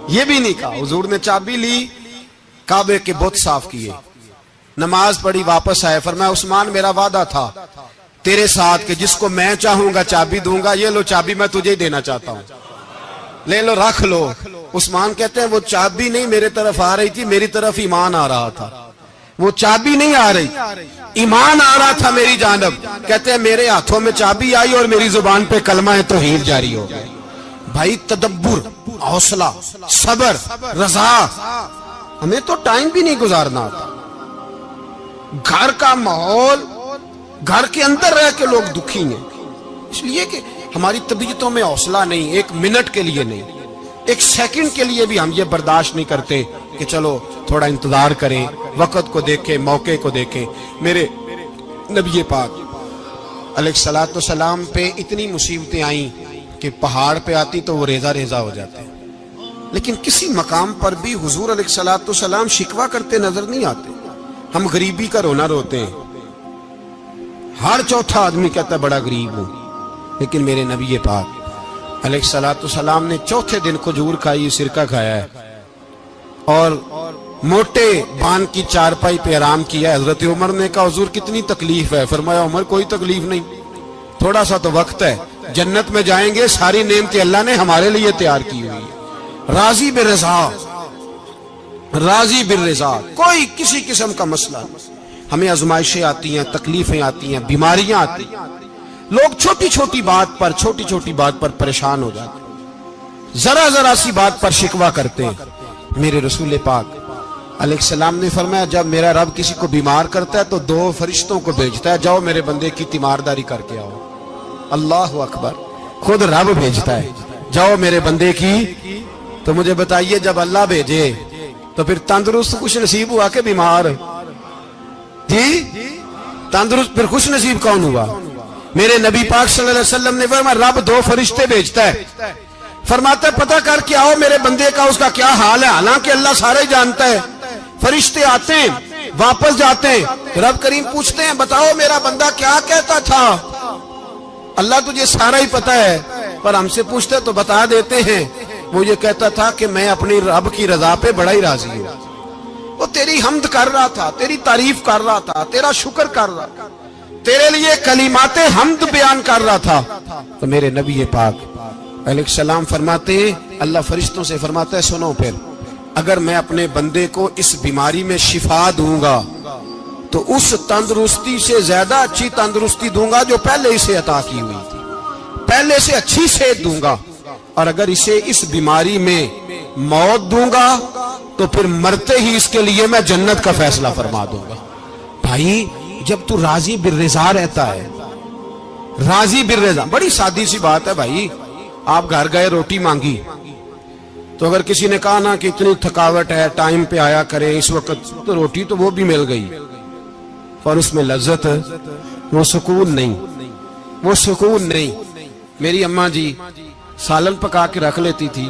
یہ بھی نہیں کہا. حضور نے چابی لی، کعبے کے بت صاف کیے، نماز پڑھی، واپس آئے. فرمایا عثمان میرا وعدہ تھا تیرے ساتھ کہ جس کو میں چاہوں گا چابی دوں گا، یہ لو چابی میں تجھے ہی دینا چاہتا ہوں، لے لو رکھ لو. عثمان کہتے ہیں وہ چابی نہیں میرے طرف آ رہی تھی، میری طرف ایمان آ رہا تھا. وہ چابی نہیں آ رہی، ایمان آ رہا تھا میری جانب. کہتے ہیں میرے ہاتھوں میں چابی آئی اور میری زبان پہ کلمہ توحید جاری ہو گیا. بھائی تدبر، حوصلہ، صبر، رضا، ہمیں تو ٹائم بھی نہیں گزارنا آتا. گھر کا ماحول، گھر کے اندر رہ کے لوگ دکھی ہیں، اس لیے کہ ہماری طبیعتوں میں حوصلہ نہیں، ایک منٹ کے لیے نہیں، ایک سیکنڈ کے لیے بھی ہم یہ برداشت نہیں کرتے کہ چلو تھوڑا انتظار کریں، وقت کو دیکھیں، موقع کو دیکھیں. میرے نبی پاک علیہ الصلوۃ والسلام پہ اتنی مصیبتیں آئیں کہ پہاڑ پہ آتی تو وہ ریزہ ریزہ ہو جاتے، لیکن کسی مقام پر بھی حضور علیہ الصلوۃ والسلام شکوہ کرتے نظر نہیں آتے. ہم غریبی کا رونا روتے ہیں، ہر چوتھا آدمی کہتا ہے بڑا غریب ہوں، لیکن میرے نبی پاک علیہ الصلوۃ والسلام نے چوتھے دن کھجور کھائی، سرکہ کھایا ہے اور موٹے بان کی چارپائی پہ آرام کیا ہے. حضرت عمر نے کہا حضور کتنی تکلیف ہے؟ فرمایا عمر کوئی تکلیف نہیں، تھوڑا سا تو وقت ہے، جنت میں جائیں گے، ساری نعمتیں اللہ نے ہمارے لیے تیار کی ہوئی ہے. راضی بالرضا، راضی بالرضا، کوئی کسی قسم کا مسئلہ نہیں. ہمیں آزمائشیں آتی ہیں، تکلیفیں آتی ہیں، بیماریاں آتی ہیں، لوگ چھوٹی چھوٹی بات پر پریشان ہو جاتے ہیں، ذرا سی بات پر شکوہ کرتے ہیں. میرے رسول پاک علیہ السلام نے فرمایا جب میرا رب کسی کو بیمار کرتا ہے تو 2 فرشتوں کو بھیجتا ہے، جاؤ میرے بندے کی تیمارداری کر کے آؤ. اللہ اکبر، خود رب بھیجتا ہے، جاؤ میرے بندے کی. تو مجھے بتائیے جب اللہ بھیجے تو پھر تندرست خوش نصیب ہوا کہ بیمار؟ جی تندرست پھر خوش نصیب کون ہوا؟ میرے نبی پاک صلی اللہ علیہ وسلم نے فرمایا رب 2 فرشتے بھیجتا ہے، فرماتا ہے پتہ کر کے آؤ میرے بندے کا اس کا کیا حال ہے، حالانکہ اللہ سارے جانتا ہے. فرشتے آتے ہیں، واپس جاتے ہیں، رب کریم پوچھتے ہیں بتاؤ میرا بندہ کیا کہتا تھا؟ اللہ تجھے سارا ہی پتہ ہے، پر ہم سے پوچھتے تو بتا دیتے ہیں. وہ یہ کہتا تھا کہ میں اپنی رب کی رضا پہ بڑا ہی راضی ہوں. وہ تیری حمد کر رہا تھا، تیری تعریف کر رہا تھا، تیرا شکر کر رہا تھا، تیرے لیے کلمات حمد بیان کر رہا تھا. تو میرے نبی پاک علیہ السلام فرماتے ہیں، اللہ فرشتوں سے فرماتا ہے سنو پھر اگر میں اپنے بندے کو اس بیماری میں شفا دوں گا تو اس تندرستی سے زیادہ اچھی تندرستی دوں گا جو پہلے اسے عطا کی ہوئی تھی، پہلے سے اچھی صحت دوں گا. اور اگر اسے اس بیماری میں موت دوں گا تو پھر مرتے ہی اس کے لیے میں جنت کا فیصلہ فرما دوں گا. بھائی جب تو راضی بالرضا رہتا ہے، راضی بالرضا، بڑی سادی سی بات ہے بھائی. آپ گھر گئے روٹی مانگی تو اگر کسی نے کہا نا کہ اتنی تھکاوٹ ہے ٹائم پہ آیا کریں اس وقت، تو روٹی تو وہ بھی مل گئی اور اس میں لذت، وہ سکون نہیں، وہ سکون نہیں. میری اماں جی سالن پکا کے رکھ لیتی تھی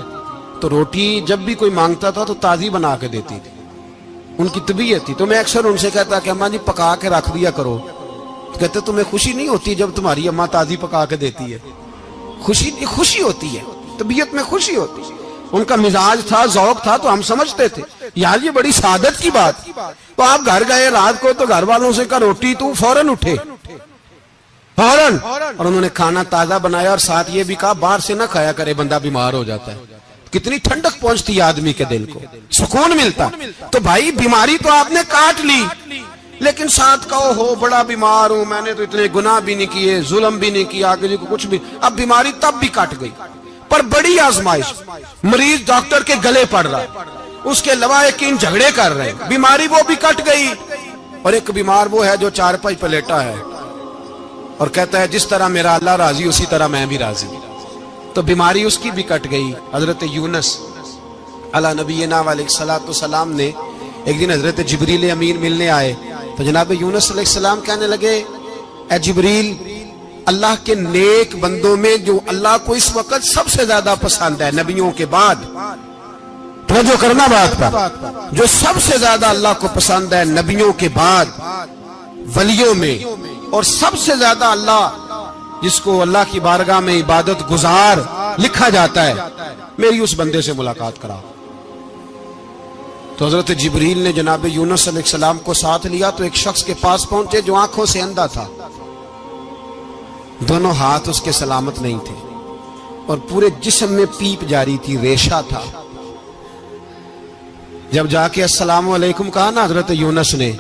تو روٹی جب بھی کوئی مانگتا تھا تو تازی بنا کے دیتی تھی، ان کی طبیعت تھی. تو میں اکثر ان سے کہتا کہ اماں جی پکا کے رکھ دیا کرو. کہتے تمہیں خوشی نہیں ہوتی جب تمہاری اماں تازی پکا کے دیتی ہے؟ خوشی ہوتی ہے، طبیعت میں خوشی ہوتی ہے. ان کا مزاج تھا، ذوق تھا، تو ہم سمجھتے تھے یار یہ بڑی سعادت کی بات. تو آپ گھر گئے رات کو تو گھر والوں سے کہا روٹی، تو فوراً اٹھے، فوراً، اور انہوں نے کھانا تازہ بنایا اور ساتھ یہ بھی کہا باہر سے نہ کھایا کرے بندہ بیمار ہو جاتا ہے. کتنی ٹھنڈک پہنچتی ہے آدمی کے دل کو، سکون ملتا. تو بھائی بیماری تو آپ نے کاٹ لی، لیکن ساتھ کہو ہو بڑا بیمار ہوں، میں نے تو اتنے گناہ بھی نہیں کیے، ظلم بھی نہیں کیا، کسی کو کچھ بھی. اب بیماری تب بھی کٹ گئی، پر بڑی آزمائش، مریض ڈاکٹر کے گلے پڑ رہا ہے، اس کے لواحقین جھگڑے کر رہے ہیں، بیماری وہ بھی کٹ گئی. اور ایک بیمار وہ ہے جو چارپائی پہ لیٹا ہے اور کہتا ہے جس طرح میرا اللہ راضی اسی طرح میں بھی راضی. تو بیماری اس کی بھی کٹ گئی. حضرت یونس علی نبینا علیہ الصلوۃ والسلام نے ایک دن حضرت جبریل امین ملنے آئے تو جناب یونس علیہ السلام کہنے لگے اے جبریل، اللہ کے نیک بندوں میں جو اللہ کو اس وقت سب سے زیادہ پسند ہے نبیوں کے بعد، توجہ کرنا بات پر، جو سب سے زیادہ اللہ کو پسند ہے نبیوں کے بعد ولیوں میں، اور سب سے زیادہ اللہ جس کو اللہ کی بارگاہ میں عبادت گزار لکھا جاتا ہے، میری اس بندے سے ملاقات کرا۔ تو حضرت جبریل نے جناب یونس علیہ السلام کو ساتھ لیا تو ایک شخص کے پاس پہنچے جو آنکھوں سے اندھا تھا، دونوں ہاتھ اس کے سلامت نہیں تھے اور پورے جسم میں پیپ جاری تھی، ریشہ تھا۔ جب جا کے السلام علیکم کہا نا حضرت یونس نے،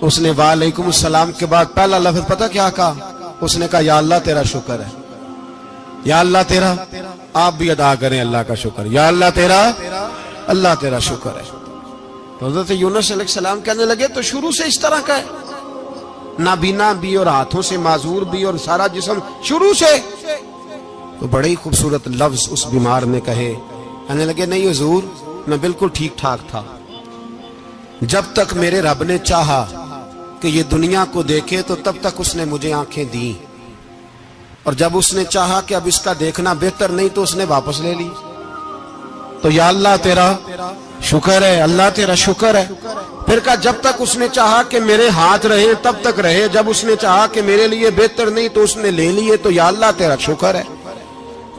اس نے وعلیکم السلام کے بعد پہلا لفظ پتہ کیا کہا؟ اس نے کہا یا اللہ تیرا شکر ہے، یا اللہ تیرا، آپ بھی ادا کریں اللہ کا شکر، یا اللہ تیرا، اللہ تیرا شکر ہے۔ تو حضرت یونس علیہ السلام کہنے لگے تو شروع سے اس طرح کا ہے، نابینا بھی اور ہاتھوں سے معذور بھی اور سارا جسم شروع سے؟ تو بڑے ہی خوبصورت لفظ اس بیمار نے کہے، کہنے لگے نہیں حضور، میں بالکل ٹھیک ٹھاک تھا، جب تک میرے رب نے چاہا کہ یہ دنیا کو دیکھے تو تب تک اس نے مجھے آنکھیں دی، اور جب اس نے چاہا کہ اب اس کا دیکھنا بہتر نہیں تو اس نے واپس لے لی۔ تو یا اللہ تیرا شکر ہے، اللہ تیرا شکر ہے۔ پھر کہا جب تک اس نے چاہا کہ میرے ہاتھ رہے تب تک رہے، جب اس نے چاہا کہ میرے لیے بہتر نہیں تو اس نے لے لیے، تو یا اللہ تیرا شکر ہے۔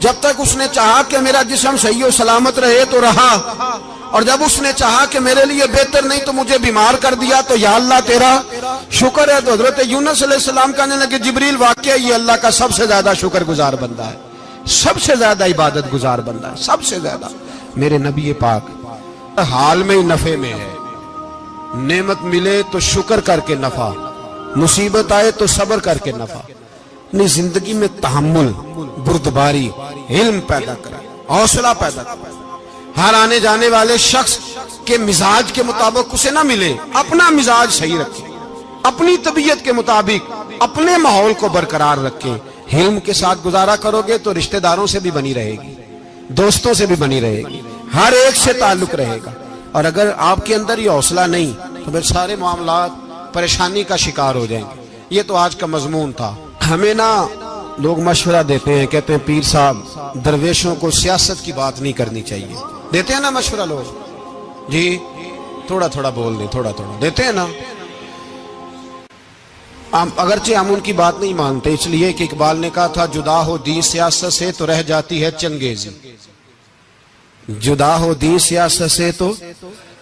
جب تک اس نے چاہا کہ میرا جسم صحیح و سلامت رہے تو رہا، اور جب اس نے چاہا کہ میرے لیے بہتر نہیں تو مجھے بیمار کر دیا، تو یا اللہ تیرا شکر ہے۔ تو حضرت یونس علیہ السلام کہنے لگے جبریل واقعہ یہ اللہ کا سب سے زیادہ شکر گزار بندہ ہے، سب سے زیادہ عبادت گزار بندہ ہے، سب سے زیادہ۔ میرے نبی پاک حال میں ہی نفع میں ہے، نعمت ملے تو شکر کر کے نفع، مصیبت آئے تو صبر کر کے نفع، اپنی زندگی میں تحمل، بردباری، علم پیدا کرے، حوصلہ پیدا کرے۔ ہر آنے جانے والے شخص کے مزاج کے مطابق اسے نہ ملے، اپنا مزاج صحیح رکھے، اپنی طبیعت کے مطابق اپنے ماحول کو برقرار رکھے۔ علم کے ساتھ گزارا کرو گے تو رشتہ داروں سے بھی بنی رہے گی، دوستوں سے بھی بنی رہے گی، ہر ایک سے تعلق رہے گا۔ اور اگر آپ کے اندر یہ حوصلہ نہیں تو پھر سارے معاملات پریشانی کا شکار ہو جائیں گے۔ یہ تو آج کا مضمون تھا۔ ہمیں نا لوگ مشورہ دیتے ہیں، کہتے ہیں پیر صاحب درویشوں کو سیاست کی بات نہیں کرنی چاہیے، دیتے ہیں نا مشورہ لوگ، جی تھوڑا تھوڑا بول دیں، تھوڑا تھوڑا دیتے ہیں نا۔ اگرچہ ہم ان کی بات نہیں مانتے، اس لیے کہ اقبال نے کہا تھا جدا ہو دین سیاست سے تو رہ جاتی ہے چنگیزی، جدا ہو دین سیاست سے تو۔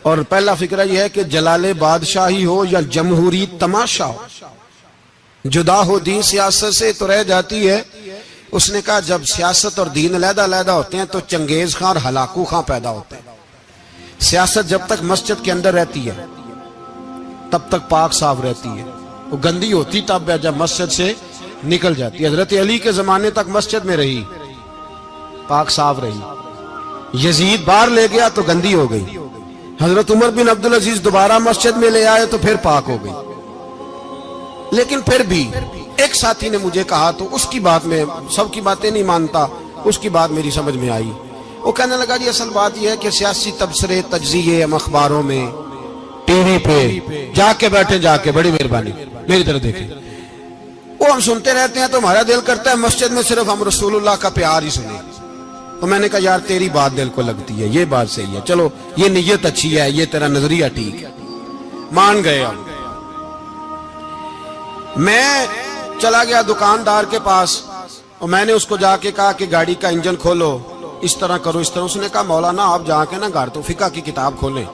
اور پہلا فکرہ یہ ہے کہ جلال بادشاہی ہو یا جمہوری تماشا ہو، جدا ہو دین سیاست سے تو رہ جاتی ہے۔ اس نے کہا جب سیاست اور دین علیحدہ علیحدہ ہوتے ہیں تو چنگیز خان اور ہلاکو خان پیدا ہوتے ہیں۔ سیاست جب تک مسجد کے اندر رہتی ہے تب تک پاک صاف رہتی ہے، وہ گندی ہوتی تب ہے جب مسجد سے نکل جاتی ہے۔ حضرت علی کے زمانے تک مسجد میں رہی، پاک صاف رہی، یزید باہر لے گیا تو گندی ہو گئی، حضرت عمر بن عبدالعزیز دوبارہ مسجد میں لے آئے تو پھر پاک ہو گئی۔ لیکن پھر بھی ایک ساتھی نے مجھے کہا تو اس کی بات میں، سب کی باتیں نہیں مانتا، اس کی بات میری سمجھ میں آئی۔ وہ کہنے لگا جی اصل بات یہ ہے کہ سیاسی تبصرے تجزیے ہم اخباروں میں ٹی وی پہ جا کے بیٹھے، جا کے بڑی مہربانی میری طرف دیکھیں، وہ ہم سنتے رہتے ہیں تو ہمارا دل کرتا ہے مسجد میں صرف ہم رسول اللہ کا پیار ہی سنیں۔ تو میں نے کہا یار تیری بات دل کو لگتی ہے، یہ بات صحیح ہے، چلو یہ نیت اچھی ہے، یہ تیرا نظریہ ٹھیک ہے، مان گئے ہم۔ میں چلا گیا دکاندار کے پاس اور میں نے اس کو جا کے کہا کہ گاڑی کا انجن کھولو، اس طرح کرو، اس طرح۔ اس نے کہا مولانا آپ جا کے نا گھر تو فقہ کی کتاب کھولیں،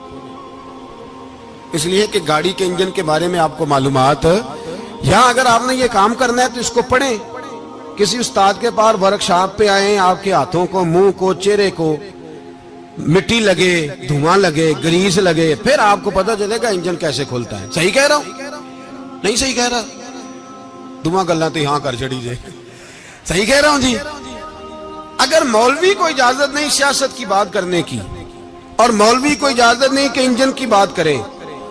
اس لیے کہ گاڑی کے انجن کے بارے میں آپ کو معلومات، یہاں اگر آپ نے یہ کام کرنا ہے تو اس کو پڑھیں، کسی استاد کے پاس ورکشاپ پہ آئیں، آپ کے ہاتھوں کو، منہ کو، چہرے کو مٹی لگے، دھواں لگے، گریس لگے، پھر آپ کو پتہ چلے گا انجن کیسے کھلتا ہے۔ صحیح کہہ رہا ہوں؟ نہیں صحیح کہہ رہا؟ دعا گلہ تو یہاں کر چڑی جائے، صحیح کہہ رہا ہوں جی۔ اگر مولوی کو اجازت نہیں سیاست کی بات کرنے کی، اور مولوی کو اجازت نہیں کہ انجن کی بات کرے،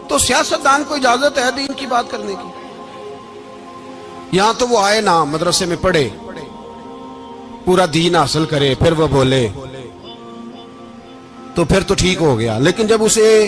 تو سیاستدان کو اجازت ہے دین کی بات کرنے کی؟ یہاں تو وہ آئے نا مدرسے میں پڑھے، پورا دین حاصل کرے، پھر وہ بولے تو پھر تو ٹھیک ہو گیا۔ لیکن جب اسے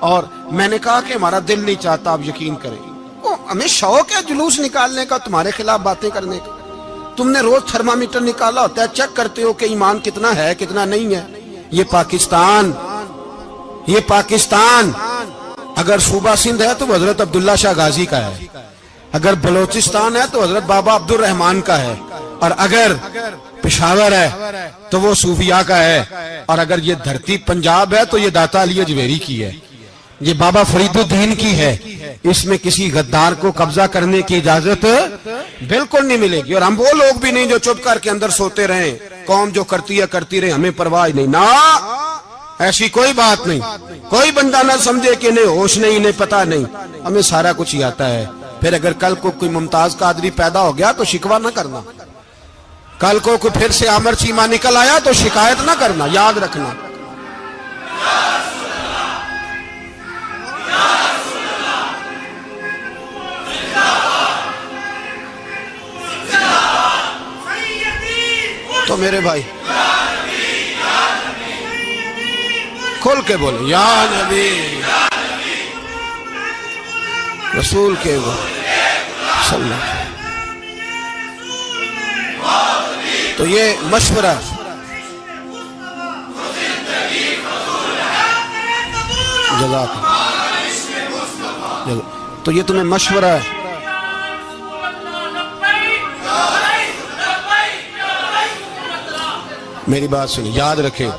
اور میں نے کہا کہ ہمارا دل نہیں چاہتا، آپ یقین کریں، ہمیں شوق ہے جلوس نکالنے کا، تمہارے خلاف باتیں کرنے کا۔ تم نے روز تھرمامیٹر نکالا ہوتا ہے، چیک کرتے ہو کہ ایمان کتنا ہے کتنا نہیں ہے۔ یہ پاکستان اگر صوبہ سندھ ہے تو وہ حضرت عبداللہ شاہ غازی کا ہے، اگر بلوچستان ہے تو حضرت بابا عبد الرحمان کا ہے، اور اگر پشاور ہے تو وہ صوفیاء کا ہے، اور اگر یہ دھرتی پنجاب ہے تو یہ داتا علی اجویری کی ہے، یہ بابا فرید الدین کی ہے۔ اس میں کسی غدار کو قبضہ کرنے کی اجازت بالکل نہیں ملے گی، اور ہم وہ لوگ بھی نہیں جو چپ کر کے اندر سوتے رہیں، قوم جو کرتی ہے کرتی رہے، ہمیں پرواہ نہیں، نہ ایسی کوئی بات نہیں۔ کوئی بندہ نہ سمجھے کہ انہیں ہوش نہیں، انہیں پتہ نہیں، ہمیں سارا کچھ ہی آتا ہے۔ پھر اگر کل کو کوئی ممتاز قادری پیدا ہو گیا تو شکوہ نہ کرنا، کل کو کوئی پھر سے عامر چیمہ نکل آیا تو شکایت نہ کرنا، یاد رکھنا۔ تو میرے بھائی کھل کے بولے یا نبی رسول کے صلی اللہ۔ تو یہ مشورہ، جزاک اللہ، تو یہ تمہیں مشورہ ہے۔ میری بات سنی، یاد رکھیں،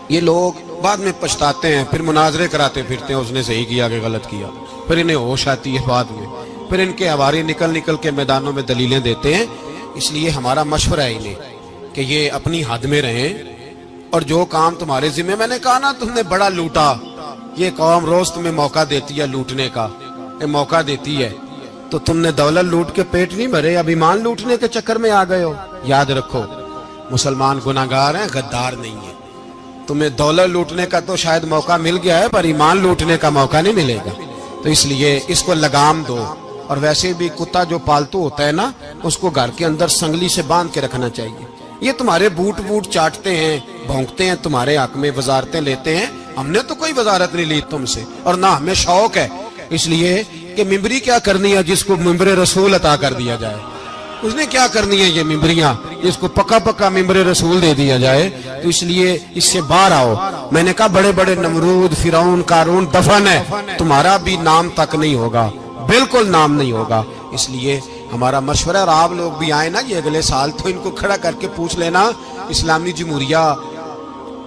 یہ لوگ بعد میں پچھتاتے ہیں، پھر مناظرے کراتے پھرتے ہیں، اس نے صحیح کیا کہ غلط کیا، پھر انہیں ہوش آتی ہے بعد میں، پھر ان کے ہواری نکل نکل کے میدانوں میں دلیلیں دیتے ہیں۔ اس لیے ہمارا مشورہ ہے انہیں کہ یہ اپنی حد میں رہیں، اور جو کام تمہارے ذمہ، میں نے کہا نا تم نے بڑا لوٹا، یہ قوم روز تمہیں موقع دیتی ہے لوٹنے کا، یہ موقع دیتی ہے، تو تم نے دولت لوٹ کے پیٹ نہیں بھرے، اب ایمان لوٹنے کے چکر میں آ گئے ہو۔ یاد رکھو، مسلمان گناہگار ہیں، غدار نہیں ہیں۔ تمہیں دولت لوٹنے کا تو شاید موقع مل گیا ہے، پر ایمان لوٹنے کا موقع نہیں ملے گا، تو اس لیے اس کو لگام دو۔ اور ویسے بھی کتا جو پالتو ہوتا ہے نا، اس کو گھر کے اندر سنگلی سے باندھ کے رکھنا چاہیے۔ یہ تمہارے بوٹ چاٹتے ہیں، بھونکتے ہیں، تمہارے حق میں وزارتیں لیتے ہیں، ہم نے تو کوئی وزارت نہیں لی تم سے، اور نہ ہمیں شوق ہے، اس لیے کہ ممبری کیا کرنی ہے جس کو ممبر رسول عطا کر دیا جائے، اس نے کیا کرنی ہے یہ ممبریاں جس کو پکا ممبر رسول دے دیا جائے، تو اس لیے اس سے باہر آؤ۔ میں نے کہا بڑے بڑے نمرود، فرعون، قارون دفن ہے، تمہارا بھی نام تک نہیں ہوگا، بالکل نام نہیں ہوگا۔ اس لیے ہمارا مشورہ، اور آپ لوگ بھی آئے نا یہ اگلے سال، تو ان کو کھڑا کر کے پوچھ لینا، اسلامی جمہوریہ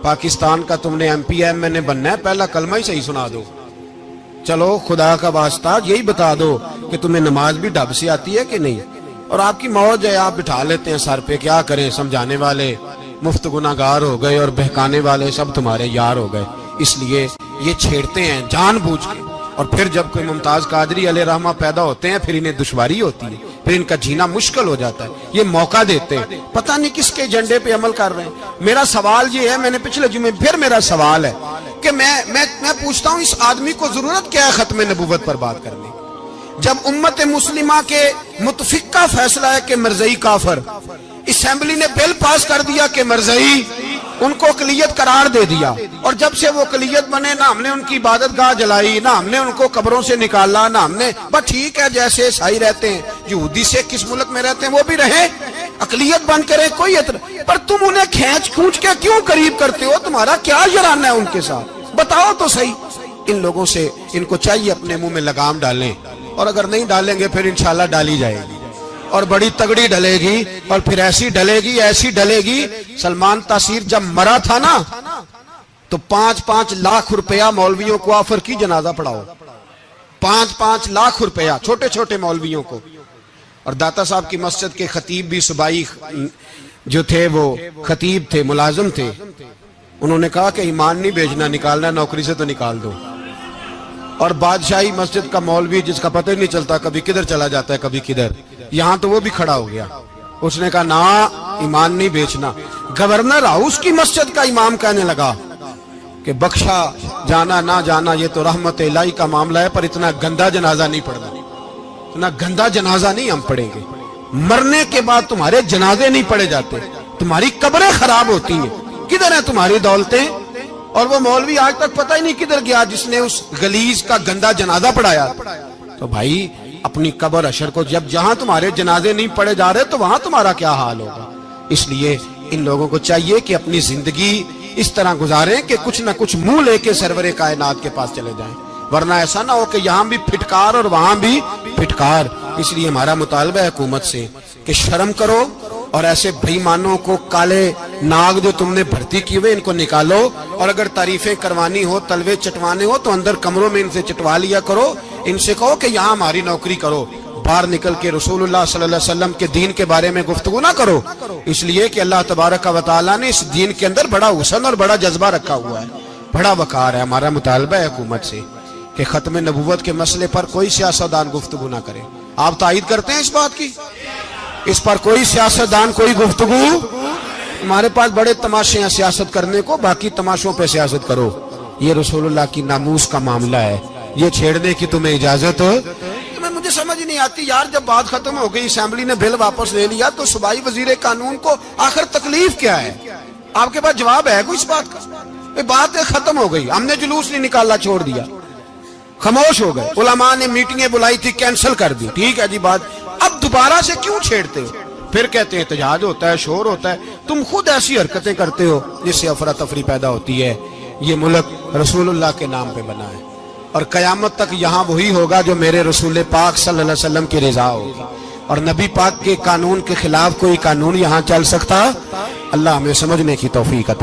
پاکستان کا تم نے ایم پی ایم نے بننا ہے، پہلا کلمہ ہی صحیح سنا دو، چلو خدا کا واسطہ یہی بتا دو کہ تمہیں نماز بھی ڈھب سے آتی ہے کہ نہیں، اور آپ کی موج ہے، آپ بٹھا لیتے ہیں سر پہ، کیا کریں، سمجھانے والے مفت گناہگار ہو گئے اور بہکانے والے سب تمہارے یار ہو گئے۔ اس لیے یہ چھیڑتے ہیں جان بوجھ کے، اور پھر جب کوئی ممتاز قادری علیہ رحمہ پیدا ہوتے ہیں پھر انہیں دشواری ہوتی ہے، پھر ان کا جینا مشکل ہو جاتا ہے، یہ موقع دیتے ہیں، پتہ نہیں کس کے ایجنڈے پہ عمل کر رہے ہیں۔ میرا سوال یہ ہے، میں نے پچھلے جمعے پھر میرا سوال ہے کہ میں پوچھتا ہوں، اس آدمی کو ضرورت کیا ہے ختم نبوت پر بات کرنے؟ جب امت مسلمہ کے متفق کا فیصلہ ہے کہ مرزائی کافر، اسمبلی نے بل پاس کر دیا کہ مرزائی، ان کو اقلیت قرار دے دیا، اور جب سے وہ اقلیت بنے نہ ہم نے ان کی عبادت گاہ جلائی، نہ ہم نے ان کو قبروں سے نکالا، نہ ہم نے، بس ٹھیک ہے جیسے عیسائی رہتے ہیں، یہودی سے کس ملک میں رہتے ہیں وہ بھی رہیں، اقلیت بن کے رہے، کوئی اعتراض، پر تم انہیں کھینچ کے کیوں قریب کرتے ہو؟ تمہارا کیا یارانہ ہے ان کے ساتھ؟ بتاؤ تو صحیح۔ ان لوگوں سے ان کو چاہیے اپنے منہ میں لگام ڈالیں، اور اگر نہیں ڈالیں گے پھر انشاءاللہ ڈالی جائے گی، اور بڑی تگڑی ڈلے گی، اور پھر ایسی ڈلے گی۔ سلمان تاثیر جب مرا تھا نا تو 5-5 لاکھ روپیہ مولویوں کو آفر کی جنازہ پڑھاؤ، 5-5 لاکھ روپیہ چھوٹے چھوٹے مولویوں کو۔ اور داتا صاحب کی مسجد کے خطیب بھی صوبائی جو تھے، وہ خطیب تھے، ملازم تھے، انہوں نے کہا کہ ایمان نہیں بیچنا، نکالنا نوکری سے تو نکال دو۔ اور بادشاہی مسجد کا مولوی جس کا پتہ ہی نہیں چلتا، کبھی کدھر چلا جاتا ہے کبھی کدھر، یہاں تو وہ بھی کھڑا ہو گیا، اس نے کہا نا ایمان نہیں بیچنا۔ گورنر ہاؤس کی مسجد کا امام کہنے لگا کہ بخشا جانا نہ جانا یہ تو رحمت الہی کا معاملہ ہے، پر اتنا گندا جنازہ نہیں پڑھنا، اتنا گندا جنازہ نہیں ہم پڑھیں گے، مرنے کے بعد تمہارے جنازے نہیں پڑھے جاتے، تمہاری قبریں خراب ہوتی ہیں، کدھر ہیں تمہاری دولتیں؟ اور وہ مولوی آج تک پتہ ہی نہیں کدھر گیا جس نے اس غلیظ کا گندا جنازہ پڑھایا. تو بھائی اپنی قبر حشر کو جب جہاں تمہارے جنازے نہیں پڑھے جا رہے تو وہاں تمہارا کیا حال ہوگا. اس لیے ان لوگوں کو چاہیے کہ اپنی زندگی اس طرح گزاریں کہ کچھ نہ کچھ منہ لے کے سرور کائنات کے پاس چلے جائیں، ورنہ ایسا نہ ہو کہ یہاں بھی پھٹکار اور وہاں بھی پھٹکار. اس لیے ہمارا مطالبہ ہے حکومت سے کہ شرم کرو اور ایسے بھائی مانوں کو، کالے ناگ جو تم نے بھرتی کی ہوئے ان کو نکالو، اور اگر تعریفیں کروانی ہو، تلوے چٹوانے ہو تو اندر کمروں میں ان سے چٹوا لیا کرو. ان سے کہو کہ یہاں ہماری نوکری کرو، باہر نکل کے رسول اللہ صلی اللہ علیہ وسلم کے دین کے بارے میں گفتگو نہ کرو. اس لیے کہ اللہ تبارک و تعالیٰ نے اس دین کے اندر بڑا حسن اور بڑا جذبہ رکھا ہوا ہے، بڑا وقار ہے. ہمارا مطالبہ ہے حکومت سے کہ ختم نبوت کے مسئلے پر کوئی سیاستدان گفتگو نہ کرے. آپ تائید کرتے ہیں اس بات کی؟ اس پر کوئی سیاستدان کوئی گفتگو. ہمارے پاس بڑے تماشے ہیں سیاست کرنے کو، باقی تماشوں پہ سیاست کرو. یہ رسول اللہ کی ناموس کا معاملہ ہے، یہ چھیڑنے کی تمہیں اجازت. مجھے سمجھ نہیں آتی یار، جب بات ختم ہو گئی، اسمبلی نے بل واپس لے لیا، تو صوبائی وزیر قانون کو آخر تکلیف کیا ہے؟ آپ کے پاس جواب ہے کوئی اس بات کا؟ بات ختم ہو گئی، ہم نے جلوس نہیں نکالنا، چھوڑ دیا، خاموش ہو گئے. علماء نے میٹنگیں بلائی تھی، کینسل کر دی، ٹھیک ہے جی بات. اب دوبارہ سے کیوں چھیڑتے ہو؟ پھر کہتے ہیں احتجاج ہوتا ہے، شور ہوتا ہے. تم خود ایسی حرکتیں کرتے ہو جس سے افراتفری پیدا ہوتی ہے. یہ ملک رسول اللہ کے نام پہ بنا ہے، اور قیامت تک یہاں وہی ہوگا جو میرے رسول پاک صلی اللہ علیہ وسلم کی رضا ہوگی، اور نبی پاک کے قانون کے خلاف کوئی قانون یہاں چل سکتا؟ اللہ ہمیں سمجھنے کی توفیق عطا